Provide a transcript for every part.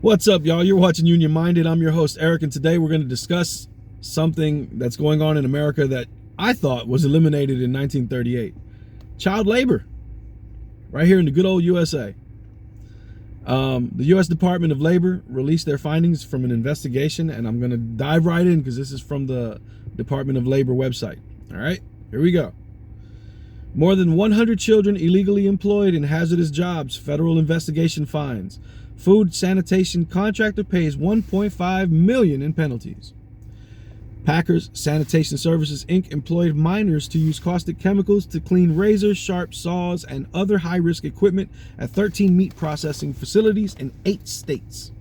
What's up, y'all? You're watching Union Minded. I'm your host, Eric, and today we're going to discuss something that's going on in America that I thought was eliminated in 1938. Child labor, right here in the good old USA. The U.S. Department of Labor released their findings from an investigation, and I'm going to dive right in because this is from the Department of Labor website. All right, here we go. More than 100 children illegally employed in hazardous jobs, federal investigation finds. Food sanitation contractor pays $1.5 million in penalties. Packers Sanitation Services, Inc. employed minors to use caustic chemicals to clean razors, sharp saws, and other high-risk equipment at 13 meat processing facilities in 8 states.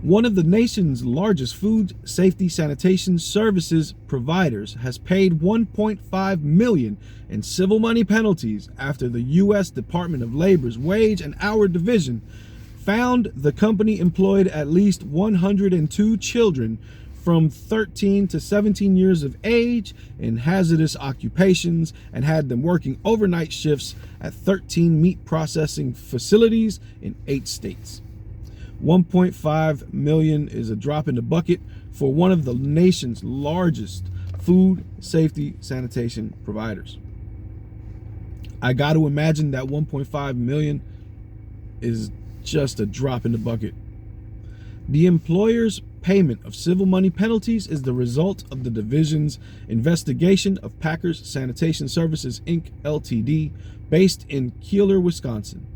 One of the nation's largest food safety sanitation services providers has paid $1.5 million in civil money penalties after the U.S. Department of Labor's Wage and Hour Division found the company employed at least 102 children from 13 to 17 years of age in hazardous occupations and had them working overnight shifts at 13 meat processing facilities in 8 states. $1.5 million is a drop in the bucket for one of the nation's largest food safety sanitation providers. I got to imagine that $1.5 million is just a drop in the bucket. The employer's payment of civil money penalties is the result of the division's investigation of Packers Sanitation Services, Inc., Ltd., based in Keeler, Wisconsin.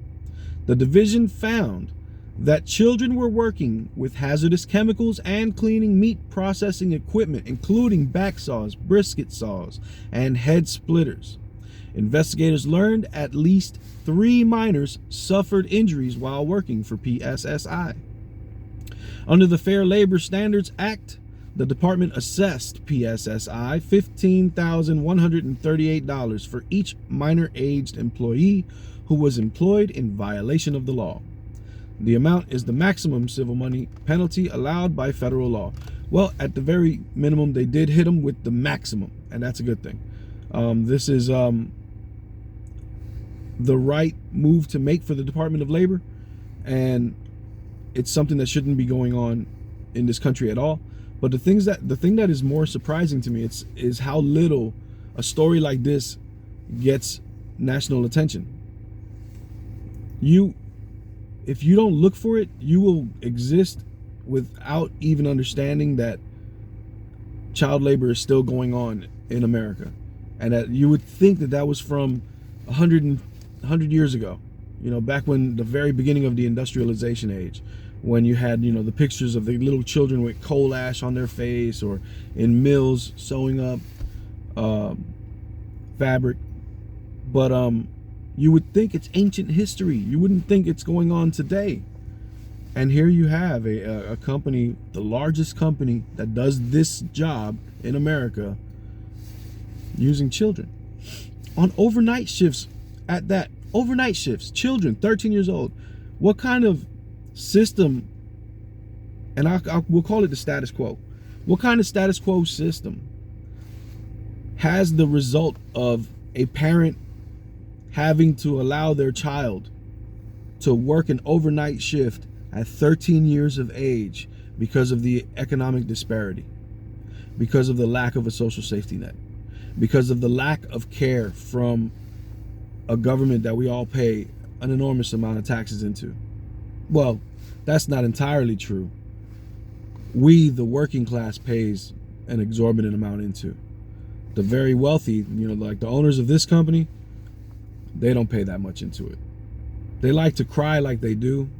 The division found that children were working with hazardous chemicals and cleaning meat processing equipment, including back saws, brisket saws, and head splitters. Investigators learned at least 3 minors suffered injuries while working for PSSI. Under the Fair Labor Standards Act, the department assessed PSSI $15,138 for each minor-aged employee who was employed in violation of the law. The amount is the maximum civil money penalty allowed by federal law. Well, at the very minimum, they did hit them with the maximum, and that's a good thing. This is the right move to make for the Department of Labor, and it's something that shouldn't be going on in this country at all. But the thing that is more surprising to me is how little a story like this gets national attention. If you don't look for it, you will exist without even understanding that child labor is still going on in America, and that you would think that was from 100 years ago, back when the very beginning of the industrialization age, when you had, the pictures of the little children with coal ash on their face or in mills sewing up fabric. But you would think it's ancient history. You wouldn't think it's going on today. And here you have a company, the largest company that does this job in America, using children on overnight shifts at that. Overnight shifts, children, 13 years old. What kind of system, and we'll call it the status quo. What kind of status quo system has the result of a parent having to allow their child to work an overnight shift at 13 years of age because of the economic disparity, because of the lack of a social safety net, because of the lack of care from a government that we all pay an enormous amount of taxes into? Well, that's not entirely true. We, the working class, pays an exorbitant amount into. The very wealthy, like the owners of this company, they don't pay that much into it. They like to cry like they do.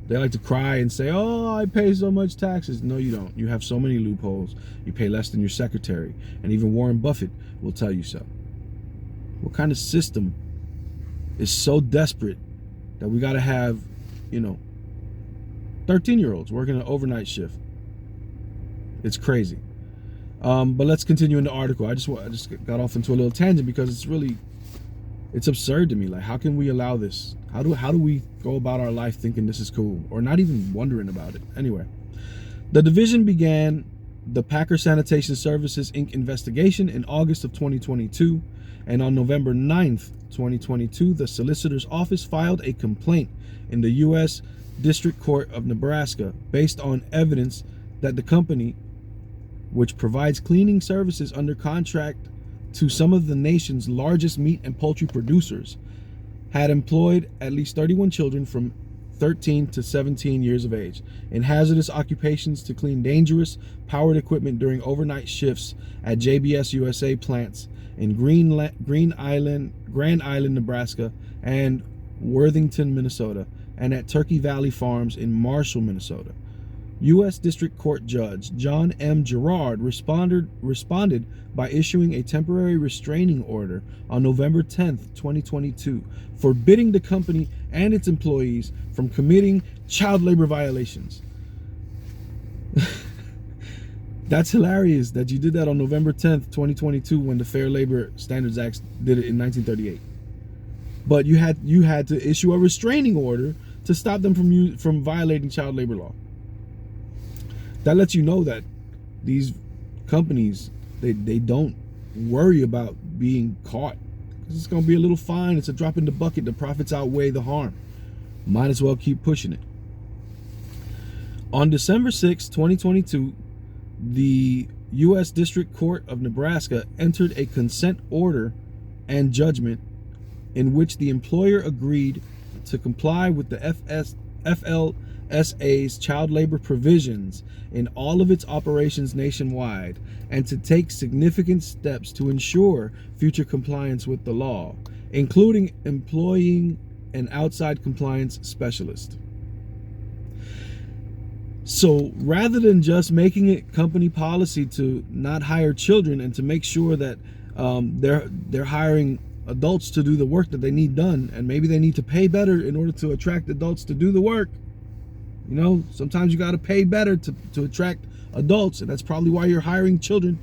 They like to cry and say, oh, I pay so much taxes. No, you don't. You have so many loopholes. You pay less than your secretary. And even Warren Buffett will tell you so. What kind of system is so desperate that we got to have, 13-year-olds working an overnight shift? It's crazy. But let's continue in the article. I just got off into a little tangent because it's absurd to me. Like, how can we allow this? How do we go about our life thinking this is cool, or not even wondering about it? Anyway, the division began the Packer Sanitation Services, Inc. investigation in August of 2022, and on November 9th, 2022, the solicitor's office filed a complaint in the U.S. District Court of Nebraska based on evidence that the company, which provides cleaning services under contract to some of the nation's largest meat and poultry producers, had employed at least 31 children from 13 to 17 years of age in hazardous occupations to clean dangerous powered equipment during overnight shifts at JBS USA plants in Grand Island, Nebraska, and Worthington, Minnesota, and at Turkey Valley Farms in Marshall, Minnesota. U.S. District Court Judge John M. Gerard responded by issuing a temporary restraining order on November 10, 2022, forbidding the company and its employees from committing child labor violations. That's hilarious that you did that on November 10th, 2022, when the Fair Labor Standards Act did it in 1938. But you had to issue a restraining order to stop them from violating child labor law. That lets you know that these companies, they don't worry about being caught. It's going to be a little fine. It's a drop in the bucket. The profits outweigh the harm. Might as well keep pushing it. On December 6, 2022, the U.S. District Court of Nebraska entered a consent order and judgment in which the employer agreed to comply with the FLSA's child labor provisions in all of its operations nationwide and to take significant steps to ensure future compliance with the law, including employing an outside compliance specialist. So rather than just making it company policy to not hire children and to make sure that they're hiring adults to do the work that they need done, and maybe they need to pay better in order to attract adults to do the work. You know, sometimes you got to pay better to attract adults, and that's probably why you're hiring children.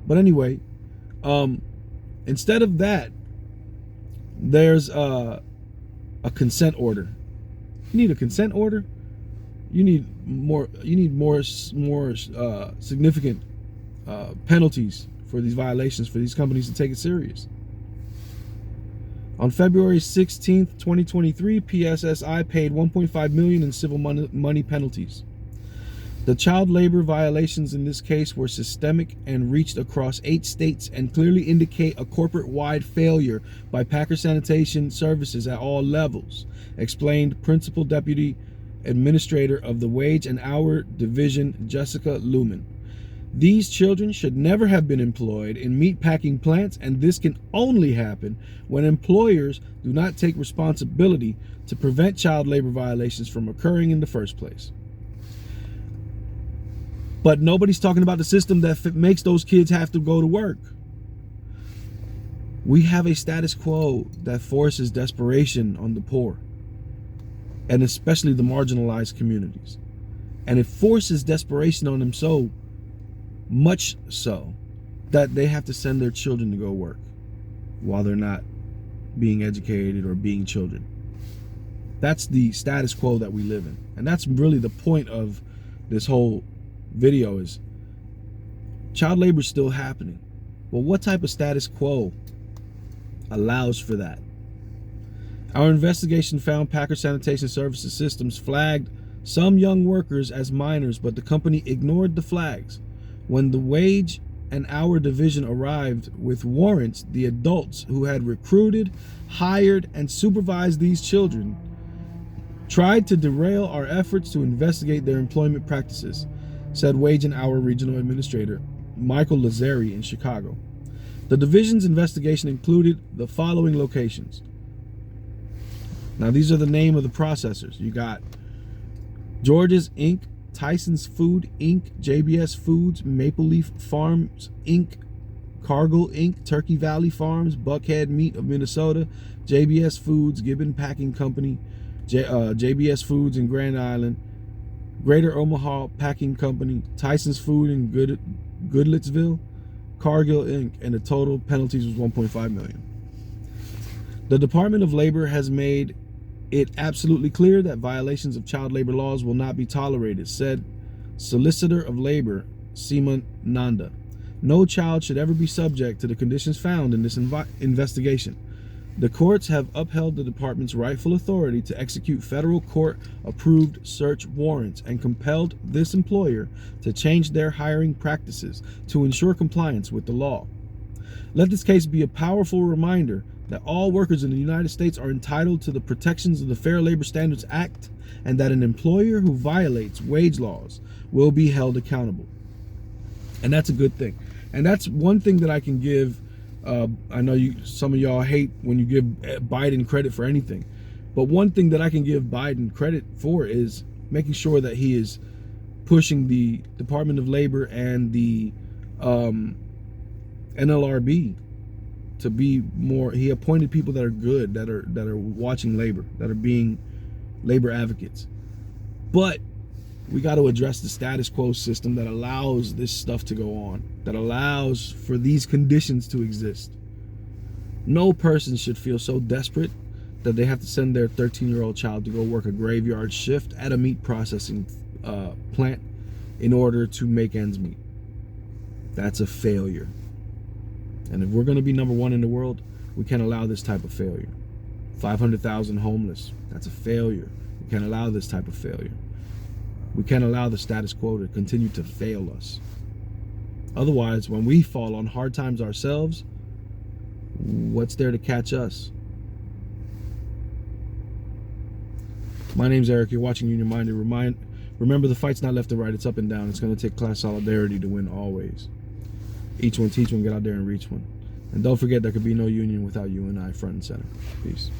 But anyway, instead of that, there's a consent order. You need a consent order. You need more significant penalties for these violations, for these companies to take it serious. On February 16th, 2023, PSSI paid $1.5 million in civil money penalties. The child labor violations in this case were systemic and reached across 8 states and clearly indicate a corporate-wide failure by Packer Sanitation Services at all levels, explained Principal Deputy Administrator of the Wage and Hour Division, Jessica Lumen. These children should never have been employed in meatpacking plants, and this can only happen when employers do not take responsibility to prevent child labor violations from occurring in the first place. But nobody's talking about the system that makes those kids have to go to work. We have a status quo that forces desperation on the poor, and especially the marginalized communities. And it forces desperation on them so much so that they have to send their children to go work while they're not being educated or being children. That's the status quo that we live in. And that's really the point of this whole video, is child labor is still happening. Well, what type of status quo allows for that? Our investigation found Packer Sanitation Services Systems flagged some young workers as minors, but the company ignored the flags. When the Wage and Hour Division arrived with warrants, the adults who had recruited, hired, and supervised these children tried to derail our efforts to investigate their employment practices, said Wage and Hour Regional Administrator Michael Lazzari in Chicago. The division's investigation included the following locations. Now, these are the name of the processors. You got George's Inc., Tyson's Food Inc., JBS Foods, Maple Leaf Farms Inc., Cargill Inc., Turkey Valley Farms, Buckhead Meat of Minnesota, JBS Foods, Gibbon Packing Company, JBS Foods in Grand Island, Greater Omaha Packing Company, Tyson's Food in Goodlettsville, Cargill Inc., and the total penalties was $1.5 million. The Department of Labor has made it absolutely clear that violations of child labor laws will not be tolerated, said Solicitor of Labor Seema Nanda. No child should ever be subject to the conditions found in this investigation. The courts have upheld the department's rightful authority to execute federal court-approved search warrants and compelled this employer to change their hiring practices to ensure compliance with the law. Let this case be a powerful reminder that all workers in the United States are entitled to the protections of the Fair Labor Standards Act, and that an employer who violates wage laws will be held accountable. And that's a good thing. And that's one thing that I can give. I know some of y'all hate when you give Biden credit for anything, but one thing that I can give Biden credit for is making sure that he is pushing the Department of Labor and the NLRB to be more. He appointed people that are good, that are watching labor, that are being labor advocates. But we got to address the status quo system that allows this stuff to go on, that allows for these conditions to exist. No person should feel so desperate that they have to send their 13-year-old child to go work a graveyard shift at a meat processing plant in order to make ends meet. That's a failure. And if we're going to be number one in the world, we can't allow this type of failure. 500,000 homeless, that's a failure. We can't allow this type of failure. We can't allow the status quo to continue to fail us. Otherwise, when we fall on hard times ourselves, what's there to catch us? My name's Eric. You're watching Union Minded. Remember, the fight's not left and right. It's up and down. It's going to take class solidarity to win always. Each one, teach one, get out there and reach one. And don't forget, there could be no union without you and I front and center. Peace.